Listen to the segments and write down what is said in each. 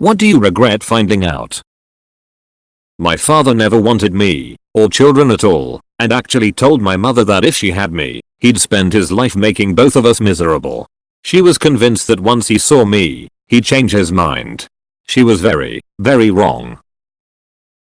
What do you regret finding out? My father never wanted me, or children at all, and actually told my mother that if she had me, he'd spend his life making both of us miserable. She was convinced that once he saw me, he'd change his mind. She was very, very wrong.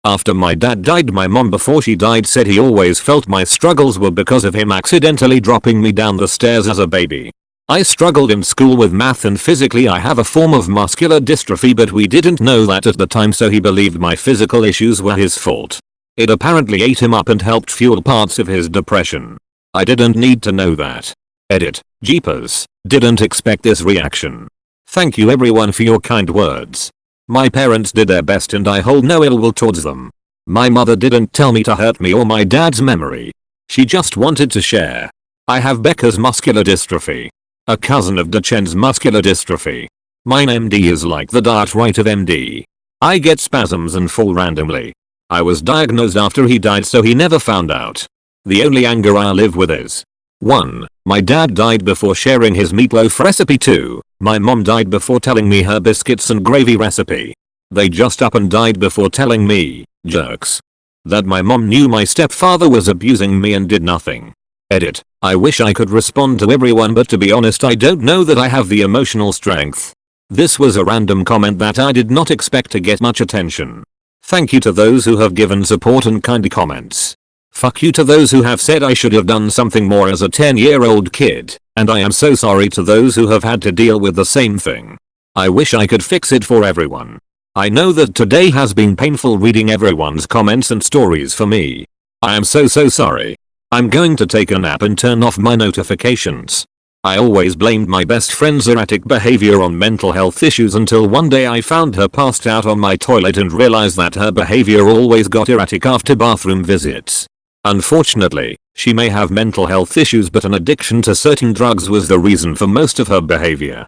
After my dad died, my mom before she died said he always felt my struggles were because of him accidentally dropping me down the stairs as a baby. I struggled in school with math and physically I have a form of muscular dystrophy, but we didn't know that at the time, so he believed my physical issues were his fault. It apparently ate him up and helped fuel parts of his depression. I didn't need to know that. Edit. Jeepers. Didn't expect this reaction. Thank you everyone for your kind words. My parents did their best and I hold no ill will towards them. My mother didn't tell me to hurt me or my dad's memory. She just wanted to share. I have Becker's muscular dystrophy. A cousin of Duchenne's muscular dystrophy. Mine MD is like the diet right of MD. I get spasms and fall randomly. I was diagnosed after he died, so he never found out. The only anger I live with is 1. My dad died before sharing his meatloaf recipe. 2. My mom died before telling me her biscuits and gravy recipe. They just up and died before telling me, jerks. That my mom knew my stepfather was abusing me and did nothing. Edit. I wish I could respond to everyone, but to be honest I don't know that I have the emotional strength. This was a random comment that I did not expect to get much attention. Thank you to those who have given support and kind comments. Fuck you to those who have said I should have done something more as a 10-year-old kid, and I am so sorry to those who have had to deal with the same thing. I wish I could fix it for everyone. I know that today has been painful reading everyone's comments and stories for me. I am so sorry. I'm going to take a nap and turn off my notifications. I always blamed my best friend's erratic behavior on mental health issues until one day I found her passed out on my toilet and realized that her behavior always got erratic after bathroom visits. Unfortunately, she may have mental health issues, but an addiction to certain drugs was the reason for most of her behavior.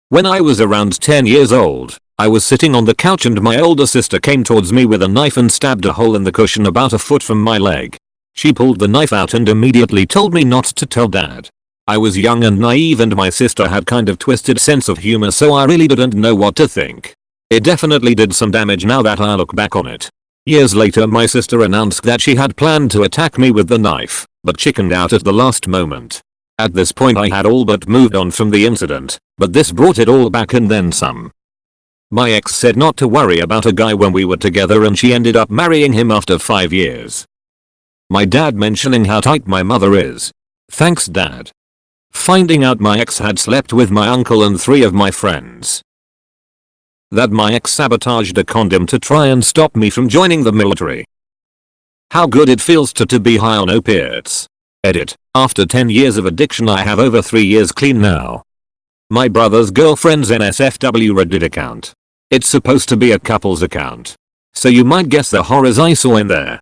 When I was around 10 years old, I was sitting on the couch and my older sister came towards me with a knife and stabbed a hole in the cushion about a foot from my leg. She pulled the knife out and immediately told me not to tell Dad. I was young and naive and my sister had kind of twisted sense of humor, so I really didn't know what to think. It definitely did some damage now that I look back on it. Years later my sister announced that she had planned to attack me with the knife, but chickened out at the last moment. At this point I had all but moved on from the incident, but this brought it all back and then some. My ex said not to worry about a guy when we were together and she ended up marrying him after 5 years. My dad mentioning how tight my mother is. Thanks Dad. Finding out my ex had slept with my uncle and 3 of my friends. That my ex sabotaged a condom to try and stop me from joining the military. How good it feels to be high on opiates. Edit. After 10 years of addiction I have over 3 years clean now. My brother's girlfriend's NSFW Reddit account. It's supposed to be a couple's account. So you might guess the horrors I saw in there.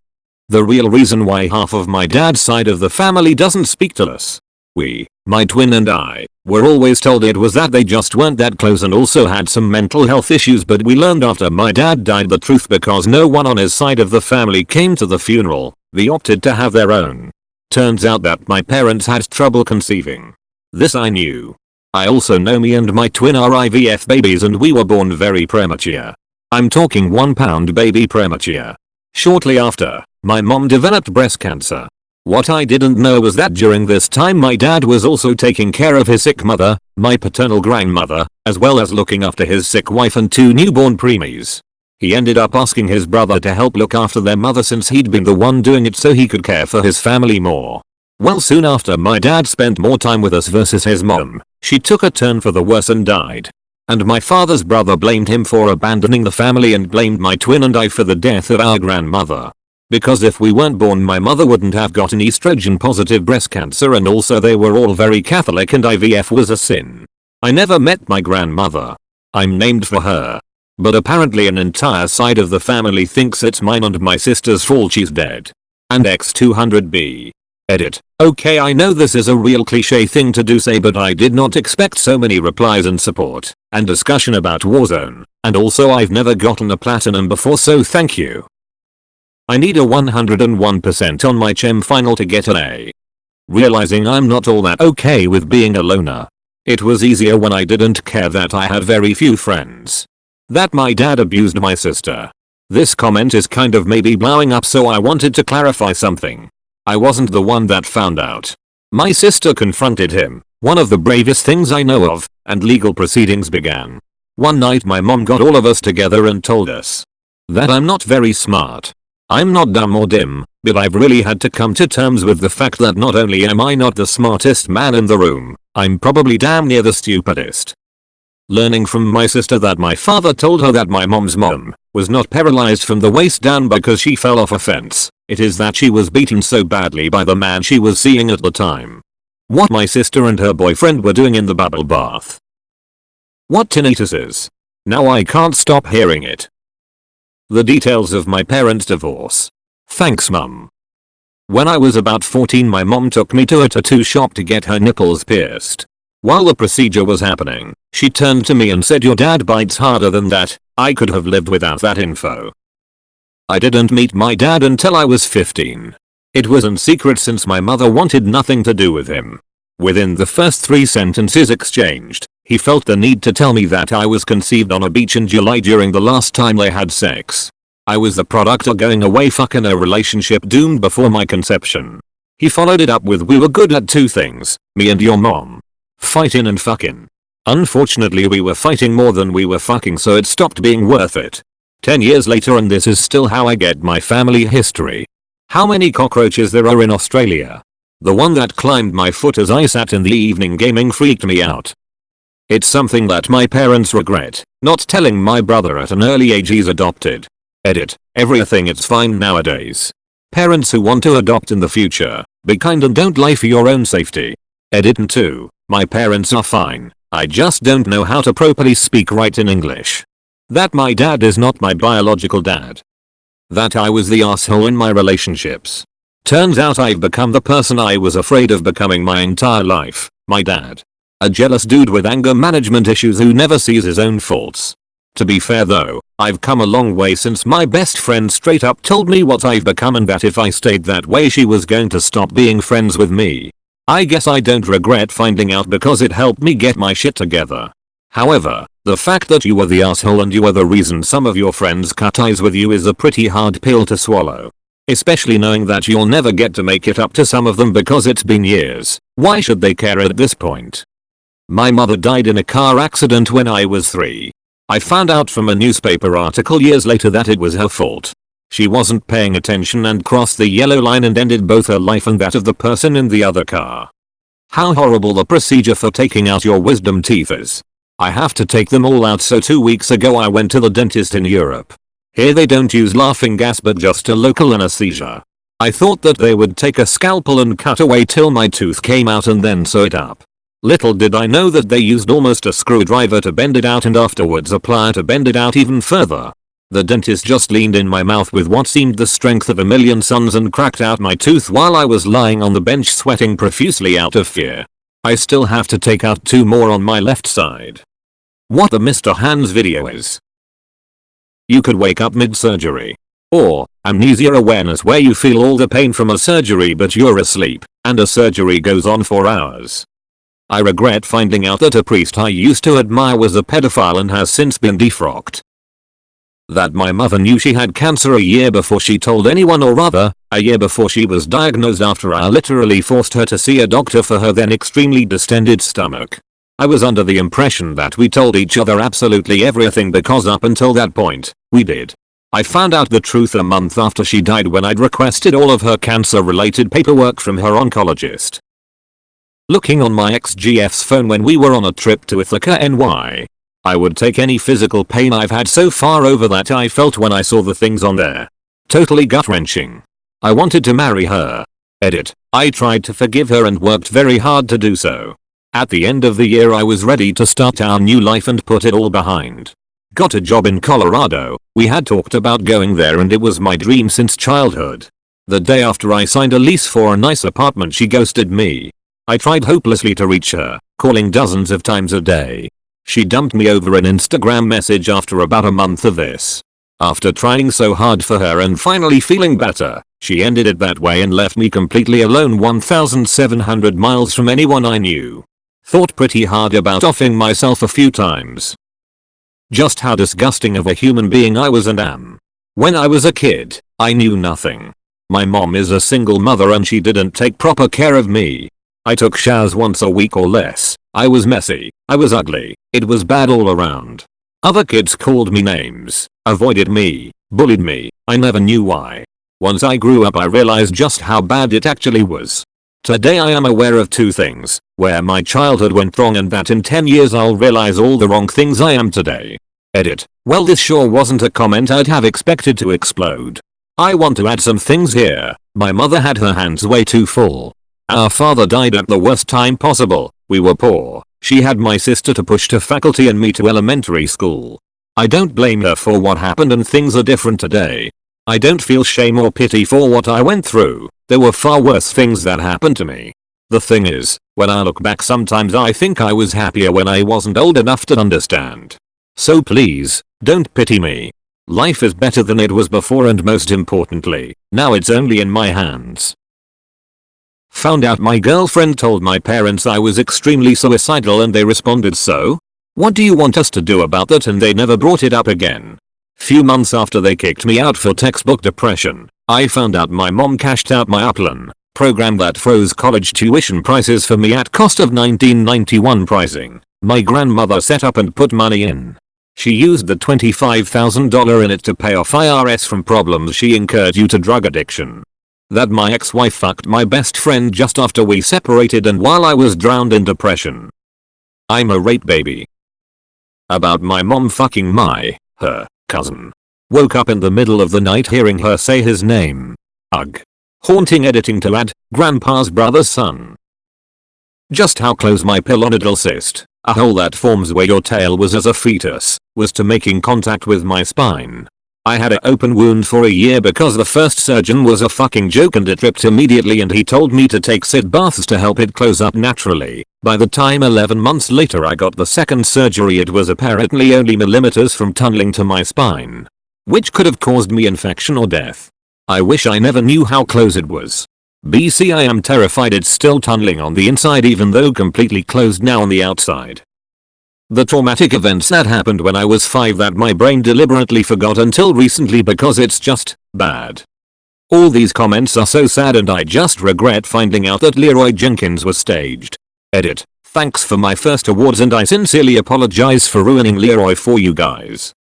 The real reason why half of my dad's side of the family doesn't speak to us. We, my twin and I, were always told it was that they just weren't that close and also had some mental health issues, but we learned after my dad died the truth because no one on his side of the family came to the funeral. They opted to have their own. Turns out that my parents had trouble conceiving. This I knew. I also know me and my twin are IVF babies and we were born very premature. I'm talking 1 pound baby premature. Shortly after, my mom developed breast cancer. What I didn't know was that during this time my dad was also taking care of his sick mother, my paternal grandmother, as well as looking after his sick wife and 2 newborn preemies. He ended up asking his brother to help look after their mother since he'd been the one doing it so he could care for his family more. Well, soon after my dad spent more time with us versus his mom, she took a turn for the worse and died. And my father's brother blamed him for abandoning the family and blamed my twin and I for the death of our grandmother. Because if we weren't born my mother wouldn't have gotten estrogen positive breast cancer, and also they were all very Catholic and IVF was a sin. I never met my grandmother. I'm named for her. But apparently an entire side of the family thinks it's mine and my sister's fault she's dead. And X200B. Edit. Okay, I know this is a real cliche thing to say, but I did not expect so many replies and support and discussion about Warzone, and also I've never gotten a platinum before, so thank you. I need a 101% on my chem final to get an A. Realizing I'm not all that okay with being a loner. It was easier when I didn't care that I had very few friends. That my dad abused my sister. This comment is kind of maybe blowing up, so I wanted to clarify something. I wasn't the one that found out. My sister confronted him, one of the bravest things I know of, and legal proceedings began. One night my mom got all of us together and told us that I'm not very smart. I'm not dumb or dim, but I've really had to come to terms with the fact that not only am I not the smartest man in the room, I'm probably damn near the stupidest. Learning from my sister that my father told her that my mom's mom was not paralyzed from the waist down because she fell off a fence. It is that she was beaten so badly by the man she was seeing at the time. What my sister and her boyfriend were doing in the bubble bath. What tinnitus is. Now I can't stop hearing it. The details of my parents' divorce. Thanks mum. When I was about 14, my mom took me to a tattoo shop to get her nipples pierced. While the procedure was happening, she turned to me and said, "Your dad bites harder than that." I could have lived without that info. I didn't meet my dad until I was 15. It was in secret since my mother wanted nothing to do with him. Within the first 3 sentences exchanged, he felt the need to tell me that I was conceived on a beach in July during the last time they had sex. I was the product of going away fucking a relationship doomed before my conception. He followed it up with, "We were good at 2 things, me and your mom. Fightin' and fucking." Unfortunately we were fighting more than we were fucking, so it stopped being worth it. 10 years later and this is still how I get my family history. How many cockroaches there are in Australia? The one that climbed my foot as I sat in the evening gaming freaked me out. It's something that my parents regret, not telling my brother at an early age he's adopted. Edit. Everything it's fine nowadays. Parents who want to adopt in the future, be kind and don't lie for your own safety. Edit. And 2. My parents are fine. I just don't know how to properly speak right in English. That my dad is not my biological dad. That I was the asshole in my relationships. Turns out I've become the person I was afraid of becoming my entire life, my dad. A jealous dude with anger management issues who never sees his own faults. To be fair though, I've come a long way since my best friend straight up told me what I've become and that if I stayed that way she was going to stop being friends with me. I guess I don't regret finding out because it helped me get my shit together. However, the fact that you were the asshole and you were the reason some of your friends cut ties with you is a pretty hard pill to swallow. Especially knowing that you'll never get to make it up to some of them because it's been years. Why should they care at this point? My mother died in a car accident when I was 3. I found out from a newspaper article years later that it was her fault. She wasn't paying attention and crossed the yellow line and ended both her life and that of the person in the other car. How horrible the procedure for taking out your wisdom teeth is. I have to take them all out, so 2 weeks ago I went to the dentist in Europe. Here they don't use laughing gas but just a local anesthesia. I thought that they would take a scalpel and cut away till my tooth came out and then sew it up. Little did I know that they used almost a screwdriver to bend it out and afterwards a plier to bend it out even further. The dentist just leaned in my mouth with what seemed the strength of a million suns and cracked out my tooth while I was lying on the bench sweating profusely out of fear. I still have to take out 2 more on my left side. What the Mr. Hands video is. You could wake up mid-surgery. Or, amnesia awareness, where you feel all the pain from a surgery but you're asleep, and a surgery goes on for hours. I regret finding out that a priest I used to admire was a pedophile and has since been defrocked. That my mother knew she had cancer a year before she told anyone, or rather, a year before she was diagnosed, after I literally forced her to see a doctor for her then extremely distended stomach. I was under the impression that we told each other absolutely everything because up until that point, we did. I found out the truth a month after she died when I'd requested all of her cancer-related paperwork from her oncologist. Looking on my ex-GF's phone when we were on a trip to Ithaca, NY. I would take any physical pain I've had so far over that I felt when I saw the things on there. Totally gut-wrenching. I wanted to marry her. Edit. I tried to forgive her and worked very hard to do so. At the end of the year I was ready to start our new life and put it all behind. Got a job in Colorado. We had talked about going there and it was my dream since childhood. The day after I signed a lease for a nice apartment she ghosted me. I tried hopelessly to reach her, calling dozens of times a day. She dumped me over an Instagram message after about a month of this. After trying so hard for her and finally feeling better, she ended it that way and left me completely alone 1,700 miles from anyone I knew. Thought pretty hard about offing myself a few times. Just how disgusting of a human being I was and am. When I was a kid, I knew nothing. My mom is a single mother and she didn't take proper care of me. I took showers once a week or less. I was messy. I was ugly. It was bad all around. Other kids called me names, avoided me, bullied me. I never knew why. Once I grew up I realized just how bad it actually was. Today I am aware of two things, where my childhood went wrong and that in 10 years I'll realize all the wrong things I am today. Edit. Well, this sure wasn't a comment I'd have expected to explode. I want to add some things here. My mother had her hands way too full. Our father died at the worst time possible. We were poor. She had my sister to push to faculty and me to elementary school. I don't blame her for what happened and things are different today. I don't feel shame or pity for what I went through. There were far worse things that happened to me. The thing is, when I look back sometimes I think I was happier when I wasn't old enough to understand. So please, don't pity me. Life is better than it was before and most importantly, now it's only in my hands. Found out my girlfriend told my parents I was extremely suicidal and they responded, so? What do you want us to do about that? And they never brought it up again. Few months after they kicked me out for textbook depression, I found out my mom cashed out my Uplan program that froze college tuition prices for me at cost of $19.91 pricing. My grandmother set up and put money in. She used the $25,000 in it to pay off IRS from problems she incurred due to drug addiction. That my ex-wife fucked my best friend just after we separated and while I was drowned in depression. I'm a rape baby. About my mom fucking her cousin. Woke up in the middle of the night hearing her say his name. Ugh. Haunting. Editing to add, grandpa's brother's son. Just how close my pilonidal cyst, a hole that forms where your tail was as a fetus, was to making contact with my spine. I had an open wound for a year because the first surgeon was a fucking joke and it ripped immediately and he told me to take sit baths to help it close up naturally. By the time 11 months later I got the second surgery it was apparently only millimeters from tunneling to my spine. Which could have caused me infection or death. I wish I never knew how close it was. BC I am terrified it's still tunneling on the inside even though completely closed now on the outside. The traumatic events that happened when I was 5 that my brain deliberately forgot until recently because it's just bad. All these comments are so sad and I just regret finding out that Leroy Jenkins was staged. Edit. Thanks for my first awards and I sincerely apologize for ruining Leroy for you guys.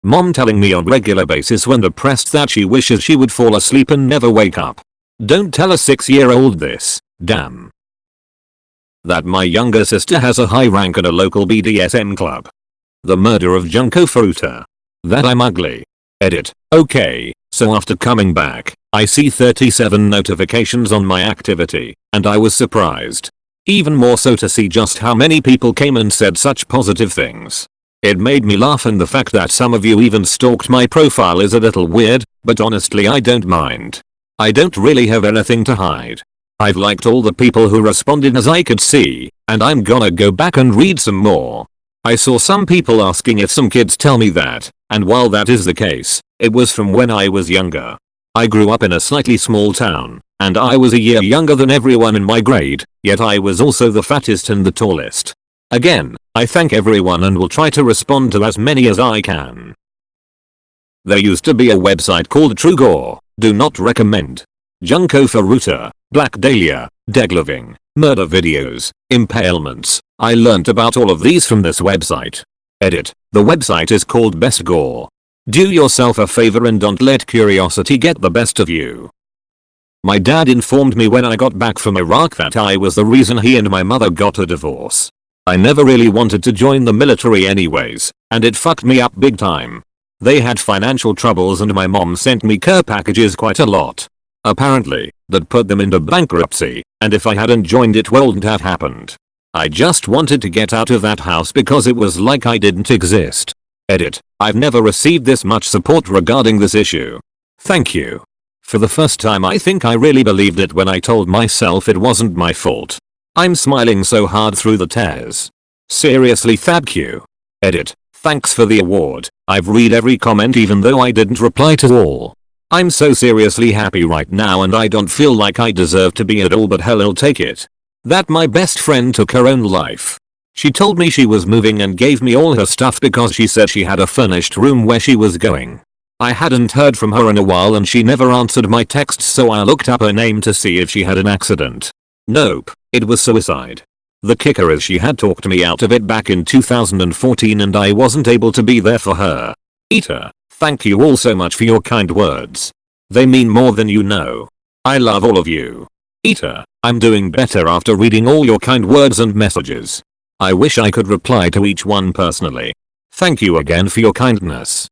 Mom telling me on regular basis when depressed that she wishes she would fall asleep and never wake up. Don't tell a 6-year-old this, damn. That my younger sister has a high rank in a local BDSM club. The murder of Junko Furuta. That I'm ugly. Edit. Okay, so after coming back, I see 37 notifications on my activity, and I was surprised. Even more so to see just how many people came and said such positive things. It made me laugh and the fact that some of you even stalked my profile is a little weird, but honestly I don't mind. I don't really have anything to hide. I've liked all the people who responded as I could see, and I'm gonna go back and read some more. I saw some people asking if some kids tell me that, and while that is the case, it was from when I was younger. I grew up in a slightly small town, and I was a year younger than everyone in my grade, yet I was also the fattest and the tallest. Again, I thank everyone and will try to respond to as many as I can. There used to be a website called True Gore, do not recommend. Junko Furuta, Black Dahlia, degloving, murder videos, impalements. I learnt about all of these from this website. Edit. The website is called Best Gore. Do yourself a favor and don't let curiosity get the best of you. My dad informed me when I got back from Iraq that I was the reason he and my mother got a divorce. I never really wanted to join the military anyways, and it fucked me up big time. They had financial troubles and my mom sent me care packages quite a lot. Apparently, that put them into bankruptcy, and if I hadn't joined it wouldn't have happened. I just wanted to get out of that house because it was like I didn't exist. Edit. I've never received this much support regarding this issue. Thank you. For the first time I think I really believed it when I told myself it wasn't my fault. I'm smiling so hard through the tears. Seriously, thank you. Edit. Thanks for the award. I've read every comment even though I didn't reply to all. I'm so seriously happy right now and I don't feel like I deserve to be at all, but hell, I'll take it. That my best friend took her own life. She told me she was moving and gave me all her stuff because she said she had a furnished room where she was going. I hadn't heard from her in a while and she never answered my texts, so I looked up her name to see if she had an accident. Nope, it was suicide. The kicker is she had talked me out of it back in 2014 and I wasn't able to be there for her. Eater, thank you all so much for your kind words. They mean more than you know. I love all of you. Eater, I'm doing better after reading all your kind words and messages. I wish I could reply to each one personally. Thank you again for your kindness.